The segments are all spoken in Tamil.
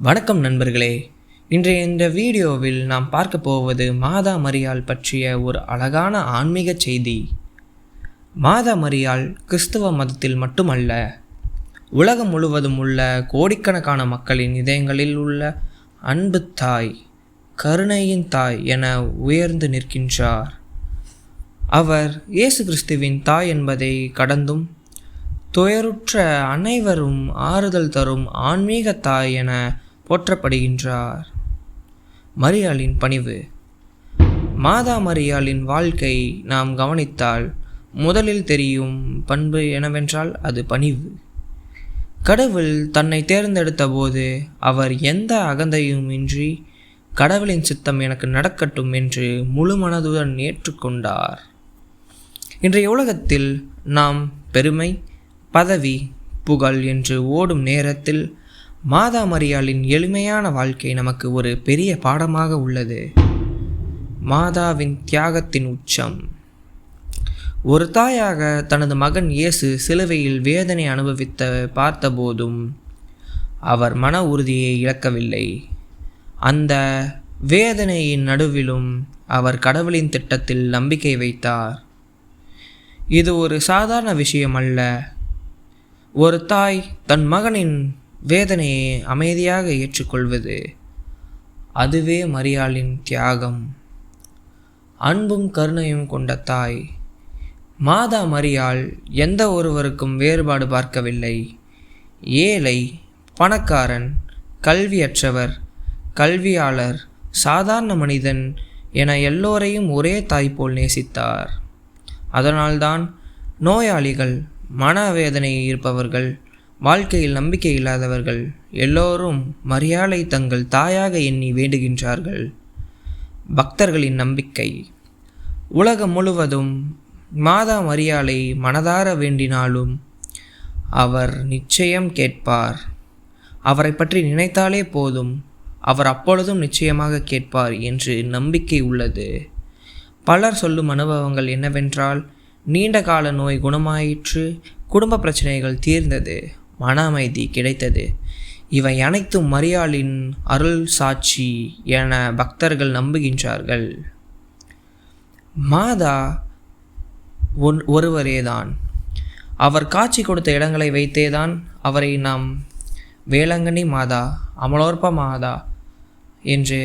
வணக்கம் நண்பர்களே. இன்றைய இந்த வீடியோவில் நாம் பார்க்க போவது மாதா மரியாள் பற்றிய ஒரு அழகான ஆன்மீக செய்தி. மாதா மரியாள் கிறிஸ்தவ மதத்தில் மட்டுமல்ல, உலகம் முழுவதும் உள்ள கோடிக்கணக்கான மக்களின் இதயங்களில் உள்ள அன்பு தாய், கருணையின் தாய் என உயர்ந்து நிற்கின்றார். அவர் இயேசு கிறிஸ்துவின் தாய் என்பதை கடந்தும் துயருற்ற அனைவரும் ஆறுதல் தரும் ஆன்மீக தாய் என போற்றப்படுகின்றார். மரியாளின் பணிவு. மாதா மரியாளின் வாழ்க்கை நாம் கவனித்தால் முதலில் தெரியும் பண்பு என்னவென்றால் அது பணிவு. கடவுள் தன்னை தேர்ந்தெடுத்த போது அவர் எந்த அகந்தையும் இன்றி கடவுளின் சித்தம் எனக்கு நடக்கட்டும் என்று முழு மனதுடன் ஏற்றுக்கொண்டார். இன்றைய உலகத்தில் நாம் பெருமை, பதவி, புகழ் என்று ஓடும் நேரத்தில் மாதா மரியாளின் எளிமையான வாழ்க்கை நமக்கு ஒரு பெரிய பாடமாக உள்ளது. மாதாவின் தியாகத்தின் உச்சம். ஒரு தாயாக தனது மகன் இயேசு சிலுவையில் வேதனை அனுபவித்த பார்த்தபோதும் அவர் மன உறுதியை இழக்கவில்லை. அந்த வேதனையின் நடுவிலும் அவர் கடவுளின் திட்டத்தில் நம்பிக்கை வைத்தார். இது ஒரு சாதாரண விஷயம் அல்ல. ஒரு தாய் தன் மகனின் வேதனையை அமைதியாக ஏற்றுக்கொள்வது, அதுவே மரியாளின் தியாகம். அன்பும் கருணையும் கொண்ட தாய். மாதா மரியாள் எந்த ஒருவருக்கும் வேறுபாடு பார்க்கவில்லை. ஏழை, பணக்காரன், கல்வியற்றவர், கல்வியாளர், சாதாரண மனிதன் என எல்லோரையும் ஒரே தாய் போல் நேசித்தார். அதனால்தான் நோயாளிகள், மனவேதனை இருப்பவர்கள், வாழ்க்கையில் நம்பிக்கை இல்லாதவர்கள் எல்லோரும் மரியாளை தங்கள் தாயாக எண்ணி வேண்டுகின்றார்கள். பக்தர்களின் நம்பிக்கை. உலகம் முழுவதும் மாதா மரியாளை மனதார வேண்டினாலும் அவர் நிச்சயம் கேட்பார். அவரை பற்றி நினைத்தாலே போதும், அவர் அப்பொழுதும் நிச்சயமாக கேட்பார் என்று நம்பிக்கை உள்ளது. பலர் சொல்லும் அனுபவங்கள் என்னவென்றால், நீண்ட கால நோய் குணமாயிற்று, குடும்ப பிரச்சனைகள் தீர்ந்தது, மன அமைதி கிடைத்தது. இவை அனைத்தும் மரியாளின் அருள் சாட்சி என பக்தர்கள் நம்புகின்றார்கள். மாதா ஒருவரேதான். அவர் காட்சி கொடுத்த இடங்களை வைத்தேதான் அவரை நாம் வேளாங்கண்ணி மாதா, அமலோற்ப மாதா என்று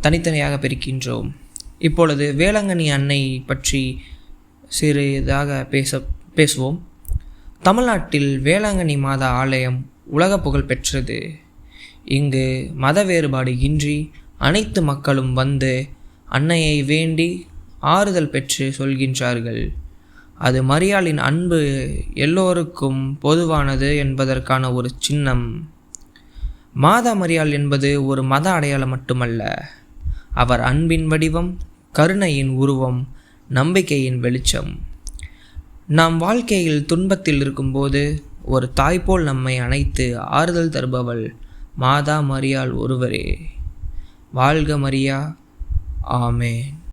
தனித்தனியாக பிரிக்கின்றோம். இப்பொழுது வேளாங்கண்ணி அன்னை பற்றி சிறிதாக பேசுவோம். தமிழ்நாட்டில் வேளாங்கண்ணி மாதா ஆலயம் உலக புகழ் பெற்றது. இங்கு மத வேறுபாடு இன்றி அனைத்து மக்களும் வந்து அன்னையை வேண்டி ஆறுதல் பெற்று சொல்கின்றார்கள். அது மரியாளின் அன்பு எல்லோருக்கும் பொதுவானது என்பதற்கான ஒரு சின்னம். மாதா மரியாள் என்பது ஒரு மத அடையாளம் மட்டுமல்ல, அவர் அன்பின் வடிவம், கருணையின் உருவம், நம்பிக்கையின் வெளிச்சம். நாம் வாழ்க்கையில் துன்பத்தில் இருக்கும்போது ஒரு தாய்போல் நம்மை அணைத்து ஆறுதல் தருபவள் மாதா மரியாள் ஒருவரே. வாழ்க மரியா. ஆமென்.